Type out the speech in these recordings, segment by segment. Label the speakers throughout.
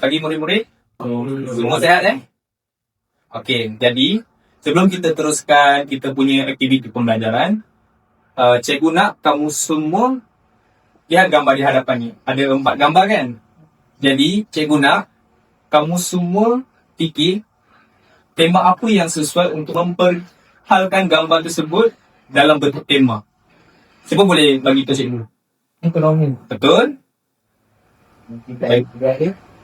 Speaker 1: Pagi murid-murid. Semua sihat Okey, jadi sebelum kita teruskan kita punya aktiviti pembelajaran, cikgu nak kamu semua lihat gambar di hadapan ni. Ada 4 gambar kan? Jadi cikgu nak kamu semua fikir tema apa yang sesuai untuk memperhalkan gambar tersebut dalam bentuk tema. Siapa boleh bagi tahu cikgu?
Speaker 2: Ekonomi.
Speaker 1: Betul?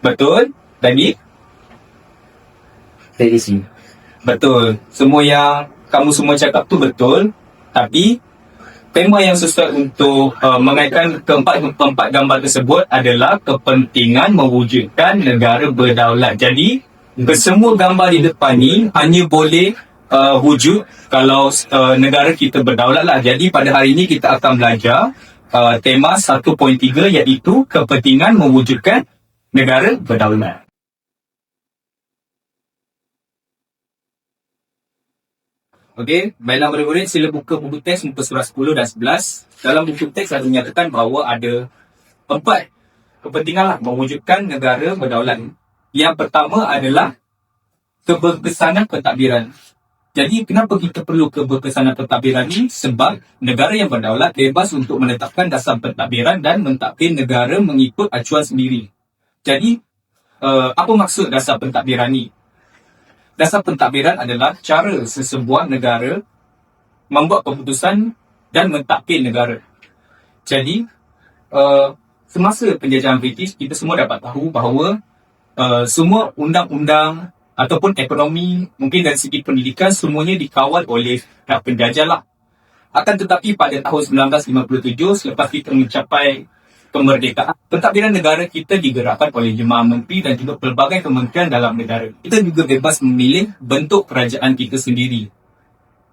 Speaker 1: Betul. Lagi?
Speaker 2: Tradisi.
Speaker 1: Betul. Semua yang kamu semua cakap tu betul. Tapi tema yang sesuai untuk mengaitkan keempat gambar tersebut adalah kepentingan mewujudkan negara berdaulat. Jadi kesemua gambar di depan ni hanya boleh wujud kalau negara kita berdaulat lah. Jadi pada hari ini kita akan belajar tema 1.3 iaitu kepentingan mewujudkan negara berdaulat. Okey, baiklah murid-murid, sila buka buku teks muka surah 10 dan 11. Dalam buku teks ada menyatakan bahawa ada 4 kepentingan mewujudkan negara berdaulat. Yang pertama adalah keberkesanan pentadbiran. Jadi kenapa kita perlu keberkesanan pentadbiran ni? Sebab negara yang berdaulat bebas untuk menetapkan dasar pentadbiran dan mentadbir negara mengikut acuan sendiri. Jadi apa maksud dasar pentadbiran ni? Dasar pentadbiran adalah cara sesebuah negara membuat keputusan dan mentadbir negara. Jadi semasa penjajahan British, kita semua dapat tahu bahawa semua undang-undang ataupun ekonomi, mungkin dari segi pendidikan, semuanya dikawal oleh pihak penjajah lah. Akan tetapi pada tahun 1957, selepas kita mencapai kemerdekaan, pentadbiran negara kita digerakkan oleh jemaah menteri dan juga pelbagai kementerian dalam negara. Kita juga bebas memilih bentuk kerajaan kita sendiri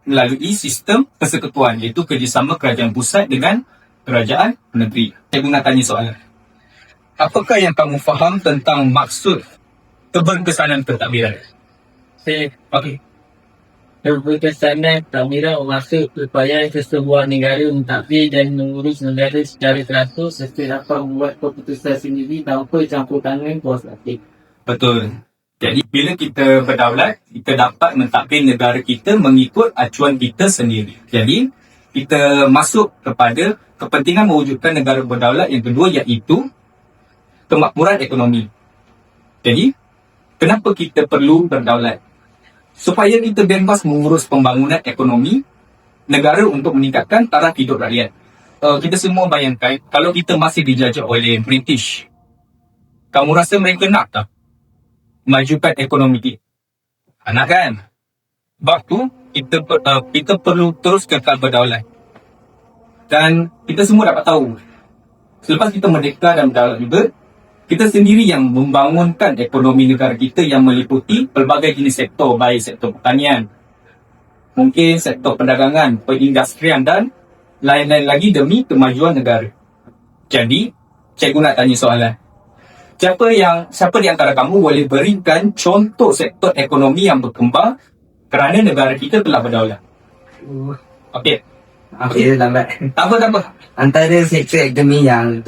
Speaker 1: melalui sistem persekutuan, iaitu kerjasama kerajaan pusat dengan kerajaan negeri. Saya nak tanya soalan. Apakah yang kamu faham tentang maksud keberkesanan pentadbiran? Okey.
Speaker 2: Keberkesanan pentadbiran bermaksud supaya sesebuah negara mentadbir dan mengurus negara secara teratur serta dapat membuat keputusan sendiri tanpa campur tangan kuasa asing.
Speaker 1: Betul. Jadi bila kita berdaulat, kita dapat mentadbir negara kita mengikut acuan kita sendiri. Jadi kita masuk kepada kepentingan mewujudkan negara berdaulat yang kedua, iaitu kemakmuran ekonomi. Jadi kenapa kita perlu berdaulat? Supaya kita bebas mengurus pembangunan ekonomi negara untuk meningkatkan taraf hidup rakyat. Kita semua bayangkan kalau kita masih dijajah oleh British, kamu rasa mereka nak tak majukan ekonomi kita? Nak kan? Sebab tu kita perlu terus kekal berdaulat. Dan kita semua dapat tahu, selepas kita merdeka dan berdaulat juga, kita sendiri yang membangunkan ekonomi negara kita yang meliputi pelbagai jenis sektor, baik sektor pertanian, mungkin sektor perdagangan, perindustrian dan lain-lain lagi demi kemajuan negara. Jadi, cikgu nak tanya soalan. Siapa di antara kamu boleh berikan contoh sektor ekonomi yang berkembang kerana negara kita telah berdaulat? Okey.
Speaker 2: Okey, lambat.
Speaker 1: Tak apa.
Speaker 2: Antara sektor ekonomi yang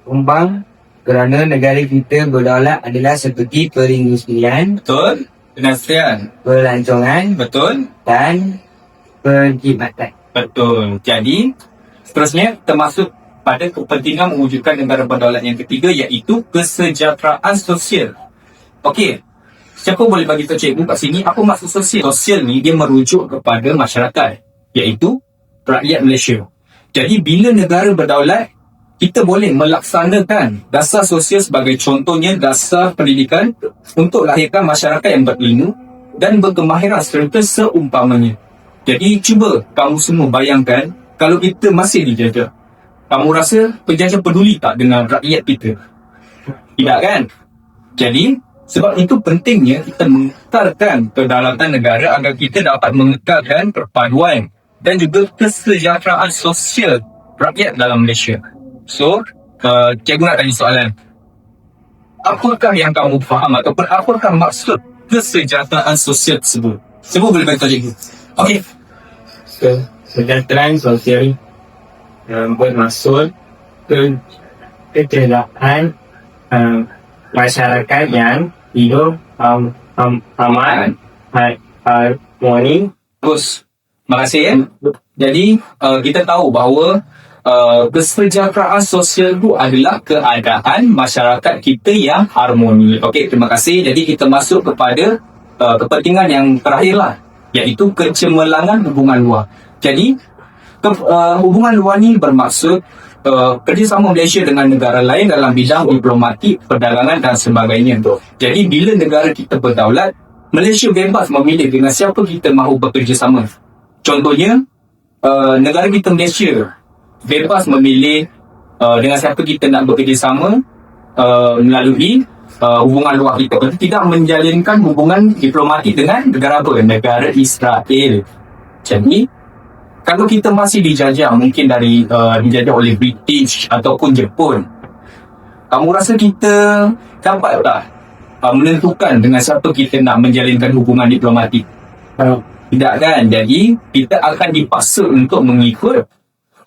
Speaker 2: berkembang kerana negara kita berdaulat adalah seperti perindustrian,
Speaker 1: Betul. Perindustrian.
Speaker 2: pelancongan
Speaker 1: Betul.
Speaker 2: dan perkhidmatan.
Speaker 1: Betul. Jadi, seterusnya termasuk pada kepentingan mewujudkan negara berdaulat yang ketiga, iaitu kesejahteraan sosial. Okey. Siapa boleh bagi tahu cikgu kat sini apa maksud sosial? Sosial ni dia merujuk kepada masyarakat, iaitu rakyat Malaysia. Jadi bila negara berdaulat, kita boleh melaksanakan dasar sosial sebagai contohnya dasar pendidikan untuk lahirkan masyarakat yang berilmu dan berkemahiran serta seumpamanya. Jadi cuba kamu semua bayangkan kalau kita masih dijajah. Kamu rasa penjajah peduli tak dengan rakyat kita? Tidak kan? Jadi sebab itu pentingnya kita mengekalkan kedaulatan negara agar kita dapat mengekalkan perpaduan dan juga kesejahteraan sosial rakyat dalam Malaysia. So, cikgu nak tanya soalan. Apakah yang kamu faham ataupun apakah maksud kesejahteraan sosial tersebut? Siapa boleh beritahu cikgu? Okey.
Speaker 2: Kesejahteraan sosial bermaksud kecederaan
Speaker 3: masyarakat yang hidup aman, harmoni.
Speaker 1: Bagus. Terima kasih ya. Jadi kita tahu bahawa kesejahteraan sosial itu adalah keadaan masyarakat kita yang harmoni. Okey, terima kasih. Jadi kita masuk kepada kepentingan yang terakhir lah, iaitu kecemerlangan hubungan luar. Jadi hubungan luar ni bermaksud kerjasama Malaysia dengan negara lain dalam bidang diplomatik, perdagangan dan sebagainya. Jadi bila negara kita berdaulat, Malaysia bebas memilih dengan siapa kita mahu bekerjasama. Contohnya, negara kita Malaysia bebas memilih dengan siapa kita nak bekerjasama melalui hubungan luar kita. Kita tidak menjalinkan hubungan diplomatik dengan negara apa? Negara Israel. Jadi, kalau kita masih dijajah, mungkin dijajah oleh British ataupun Jepun, kamu rasa kita dapat tak menentukan dengan siapa kita nak menjalinkan hubungan diplomatik? Tidak kan? Jadi, kita akan dipaksa untuk mengikut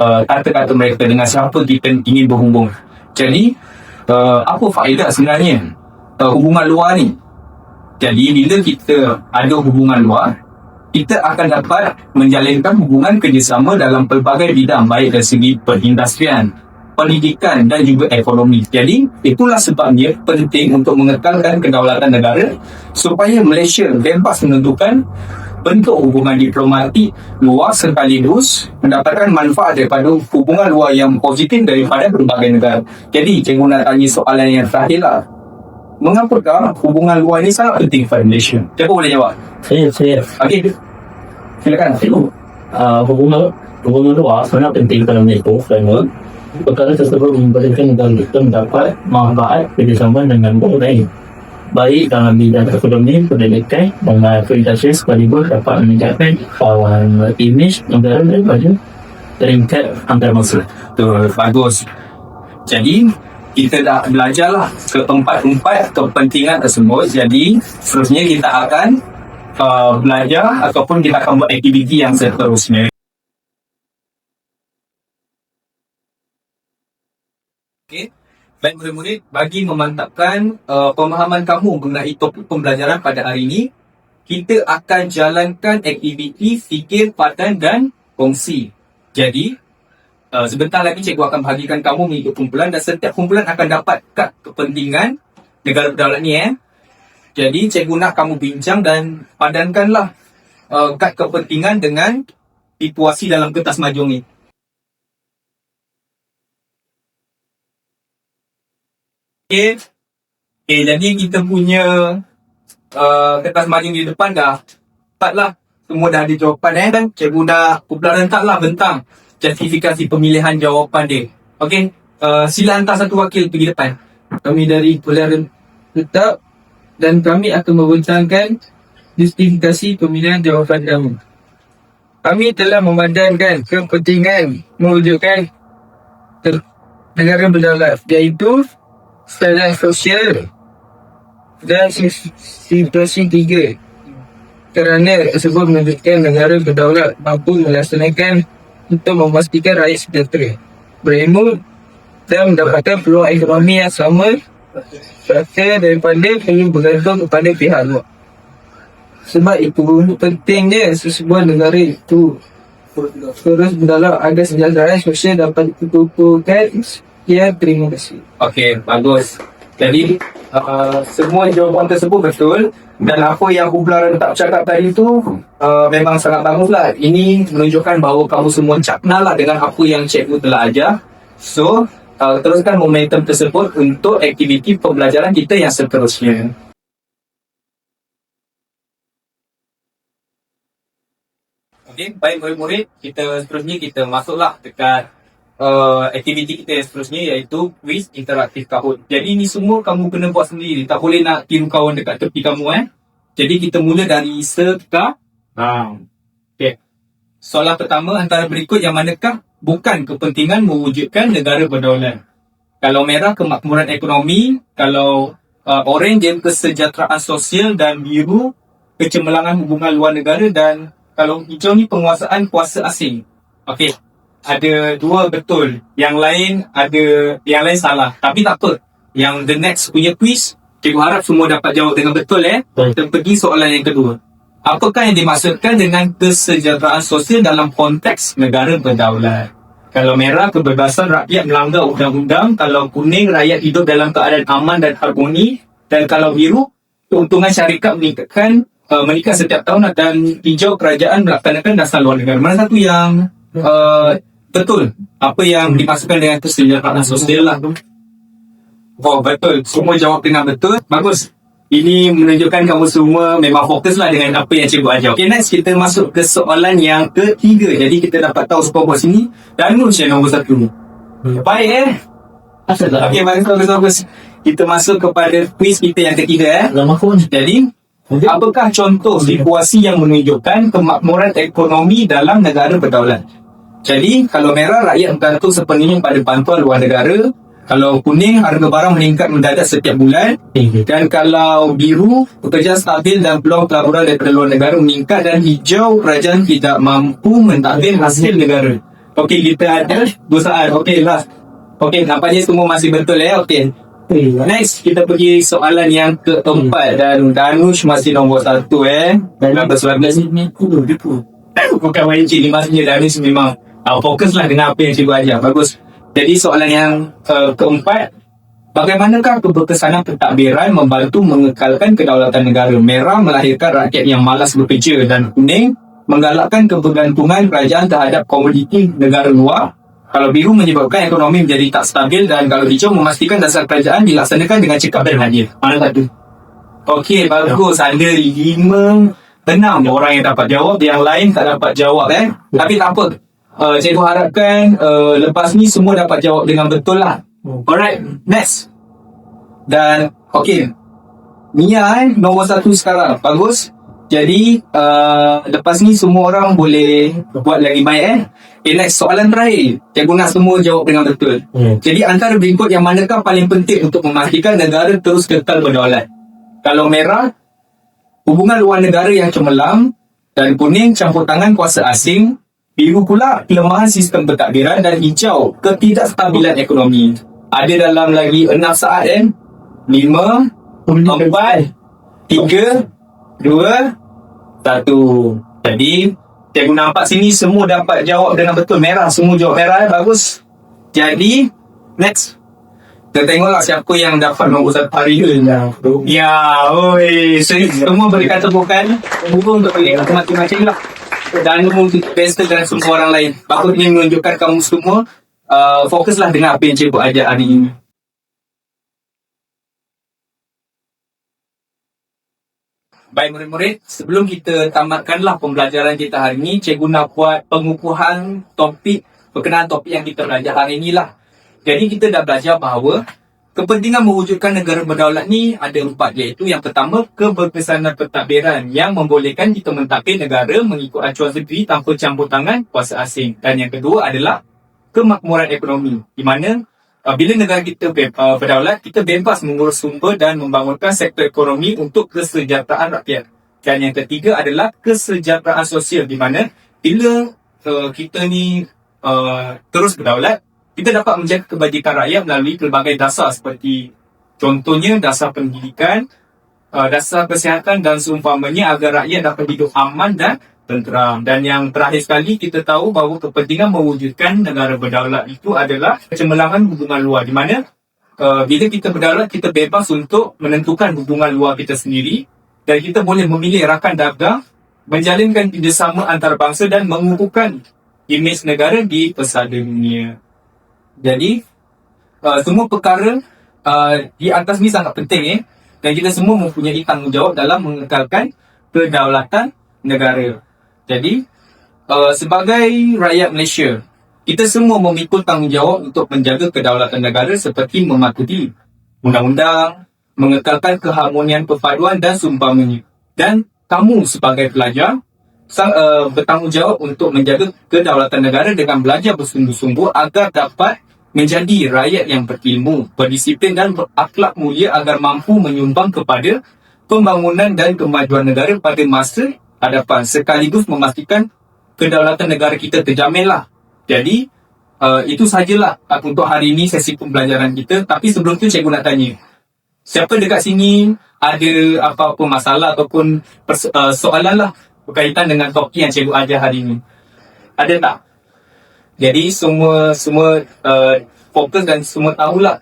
Speaker 1: kata-kata mereka dengan siapa kita ingin berhubung. Jadi, apa faedah sebenarnya hubungan luar ni? Jadi, bila kita ada hubungan luar, kita akan dapat menjalinkan hubungan kerjasama dalam pelbagai bidang, baik dari segi perindustrian, pendidikan dan juga ekonomi. Jadi, itulah sebabnya penting untuk mengekalkan kedaulatan negara supaya Malaysia bebas menentukan bentuk hubungan diplomatik luar sekaligus mendapatkan manfaat daripada hubungan luar yang positif daripada berbagai negara. Jadi, cikgu nak tanya soalan yang terakhir lah. Mengapakah hubungan luar ini sangat penting pada Malaysia? Siapa boleh jawab?
Speaker 3: Saya.
Speaker 1: Okey, silakan.
Speaker 3: Hubungan luar sangat penting dalam Malaysia kerana perkara tersebut memberikan negara kita mendapat manfaat kerjasama dengan negara lain, baik dalam bidang ekonomi, pendidikan dan akreditasi, sekaligus dapat meningkatkan imej negara daripada peringkat antarabangsa.
Speaker 1: Betul, bagus. Jadi, kita dah belajarlah keempat-empat kepentingan tersebut. Jadi, seterusnya kita akan belajar ataupun kita akan buat aktiviti yang seterusnya. Okey. Baik murid-murid, bagi memantapkan pemahaman kamu mengenai topik pembelajaran pada hari ini, kita akan jalankan aktiviti fikir, padan dan kongsi. Jadi, sebentar lagi cikgu akan bahagikan kamu mengikut kumpulan dan setiap kumpulan akan dapat kad kepentingan negara berdaulat ni. Jadi, cikgu nak kamu bincang dan padankanlah kad kepentingan dengan situasi dalam kertas majung ni. Okay, jadi kita punya kertas majung di depan dah dapat lah. Semua dah ada jawapan dan cikgu dah kumpulan rentaklah bentang justifikasi pemilihan jawapan dia. Okey, sila hantar satu wakil pergi depan.
Speaker 2: Kami dari kumpulan tetap dan kami akan membincangkan justifikasi pemilihan jawapan kamu. Kami telah memandankan kepentingan mewujudkan negara berdaulat, iaitu standard sosial dan situasi 3. Kerana tersebut menunjukkan negara berdaulat mampu melaksanakan untuk memastikan rakyat sejahtera, berilmu dan mendapatkan peluang ekonomi yang sama serta daripada perlu bergantung kepada pihak luar. Sebab itu pentingnya sesebuah negara itu terus berdaulat agar kesejahteraan sosial dapat dikukuhkan. Ya, terima kasih.
Speaker 1: Okey, bagus. Jadi, semua jawapan tersebut betul. Dan apa yang kumpulan rentak cakap tadi tu memang sangat baguslah. Ini menunjukkan bahawa kamu semua caknalah dengan apa yang cikgu telah ajar. So, teruskan momentum tersebut untuk aktiviti pembelajaran kita yang seterusnya. Okey, baik murid-murid, seterusnya kita masuklah dekat aktiviti kita yang seterusnya, iaitu quiz interaktif kahut. Jadi ni semua kamu kena buat sendiri. Tak boleh nak tiru kawan dekat tepi kamu. Jadi kita mula dari sekarang. Okay. Soalan pertama antara berikut yang manakah bukan kepentingan mewujudkan negara berdaulat? Kalau merah, kemakmuran ekonomi. Kalau orange, kesejahteraan sosial. Dan biru, kecemerlangan hubungan luar negara. Dan kalau hijau ni penguasaan kuasa asing. Okey. Ada dua betul, yang lain salah. Tapi tak apa. yang the next punya quiz. Cikgu harap semua dapat jawab dengan betul Kita pergi soalan yang kedua. Apakah yang dimaksudkan dengan kesejahteraan sosial dalam konteks negara berdaulat? Kalau merah, kebebasan rakyat melanggar undang-undang. Kalau kuning, rakyat hidup dalam keadaan aman dan harmoni. Dan kalau biru, keuntungan syarikat meningkat setiap tahun. Dan hijau, kerajaan melaksanakan dasar luar negara. Mana satu yang betul? Apa yang dimaksudkan dengan kesejahteraan sosial lah? Oh, betul. Semua jawab dengan betul. Bagus. Ini menunjukkan kamu semua memang fokuslah dengan apa yang cikgu ajar. Okay, next kita masuk ke soalan yang ketiga. Jadi kita dapat tahu skor sini. Danush yang nombor 1. Baik
Speaker 3: Asal tak?
Speaker 1: Okay, bagus. Kita masuk kepada quiz kita yang ketiga
Speaker 3: Lama pun.
Speaker 1: Jadi, apakah contoh situasi yang menunjukkan kemakmuran ekonomi dalam negara berdaulat? Jadi, kalau merah, rakyat bergantung sepenuhnya pada bantuan luar negara. Kalau kuning, harga barang meningkat mendadak setiap bulan. Dan kalau biru, pekerjaan stabil dan peluang pelaburan daripada luar negara meningkat. Dan hijau, kerajaan tidak mampu mentadbir hasil negara. Okey, kita ada 2 soalan. Okey, last. Okey, nampaknya semua masih betul Okey. Next, kita pergi soalan yang keempat. Dan Danush masih nombor 1 19
Speaker 3: Ni kudu dia pun.
Speaker 1: Bukan main cik ni, maksudnya Danush memang fokuslah dengan apa yang cikgu ajar. Bagus. Jadi soalan yang keempat, bagaimanakah keberkesanan pentadbiran membantu mengekalkan kedaulatan negara? Merah melahirkan rakyat yang malas bekerja dan kuning menggalakkan kebergantungan kerajaan terhadap komoditi negara luar. Kalau biru menyebabkan ekonomi menjadi tak stabil dan kalau hijau memastikan dasar kerajaan dilaksanakan dengan cekap dan adil. Mana satu? Okey, bagus. Ada 6 orang yang dapat jawab, yang lain tak dapat jawab Tapi tak apa. Cikgu harapkan lepas ni semua dapat jawab dengan betul lah. Alright, next. Dan okey, Mia nombor 1 sekarang. Bagus. Jadi lepas ni semua orang boleh buat lagi baik Okay, next soalan terakhir. Cikgu nak semua jawab dengan betul. Jadi antara berikut yang manakah paling penting untuk memastikan negara terus kekal berdaulat? Kalau merah, hubungan luar negara yang cemerlang. Dan kuning, campur tangan kuasa asing. Biru pula, kelemahan sistem pentadbiran. Dan hijau, ketidakstabilan ekonomi. Ada dalam lagi 6 saat 5, 4, 3, 2, 1. Jadi, cikgu nampak sini semua dapat jawab dengan betul. Merah, semua jawab merah Bagus. Jadi, next. Kita tengoklah siapa yang dapat nombor 1 hari ni. Ya, oi. Semua berikan tepukan. Buku untuk beli macam-macam lah. Dan best dan semua orang lain. Bagus ni menunjukkan kamu semua fokuslah dengan apa yang cikgu ajar hari ini. Baik murid-murid, sebelum kita tamatkanlah pembelajaran kita hari ini, cikgu nak buat pengukuhan topik berkenaan topik yang kita belajar hari inilah. Jadi kita dah belajar bahawa kepentingan mewujudkan negara berdaulat ni ada 4, iaitu yang pertama, keberkesanan pentadbiran yang membolehkan kita mentadbir negara mengikut acuan sendiri tanpa campur tangan kuasa asing. Dan yang kedua adalah kemakmuran ekonomi, di mana bila negara kita berdaulat, kita bebas mengurus sumber dan membangunkan sektor ekonomi untuk kesejahteraan rakyat. Dan yang ketiga adalah kesejahteraan sosial, di mana bila kita ni terus berdaulat, kita dapat menjaga kebajikan rakyat melalui pelbagai dasar seperti contohnya dasar pendidikan, dasar kesihatan dan seumpamanya agar rakyat dapat hidup aman dan tenteram. Dan yang terakhir sekali, kita tahu bahawa kepentingan mewujudkan negara berdaulat itu adalah kecemerlangan hubungan luar, di mana bila kita berdaulat, kita bebas untuk menentukan hubungan luar kita sendiri dan kita boleh memilih rakan dagang, menjalinkan kerjasama antarabangsa dan mengukuhkan imej negara di pesada dunia. Jadi, semua perkara di atas ni sangat penting dan kita semua mempunyai tanggungjawab dalam mengekalkan kedaulatan negara. Jadi, sebagai rakyat Malaysia, kita semua memikul tanggungjawab untuk menjaga kedaulatan negara seperti mematuhi undang-undang, mengekalkan keharmonian perpaduan dan seumpamanya. Dan kamu sebagai pelajar bertanggungjawab untuk menjaga kedaulatan negara dengan belajar bersungguh-sungguh agar dapat menjadi rakyat yang berilmu, berdisiplin dan berakhlak mulia agar mampu menyumbang kepada pembangunan dan kemajuan negara pada masa hadapan, sekaligus memastikan kedaulatan negara kita terjaminlah. Jadi, Itu sajalah untuk hari ini sesi pembelajaran kita. Tapi sebelum tu cikgu nak tanya, siapa dekat sini ada apa-apa masalah ataupun soalan lah berkaitan dengan topik yang cikgu ajar hari ini? Ada tak? Jadi semua fokus dan semua tahulah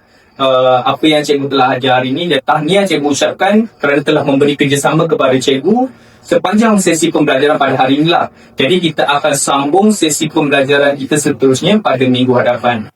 Speaker 1: apa yang cikgu telah ajar hari ini. Dan tahniah cikgu ucapkan kerana telah memberi kerjasama kepada cikgu sepanjang sesi pembelajaran pada hari inilah. Jadi kita akan sambung sesi pembelajaran kita seterusnya pada minggu hadapan.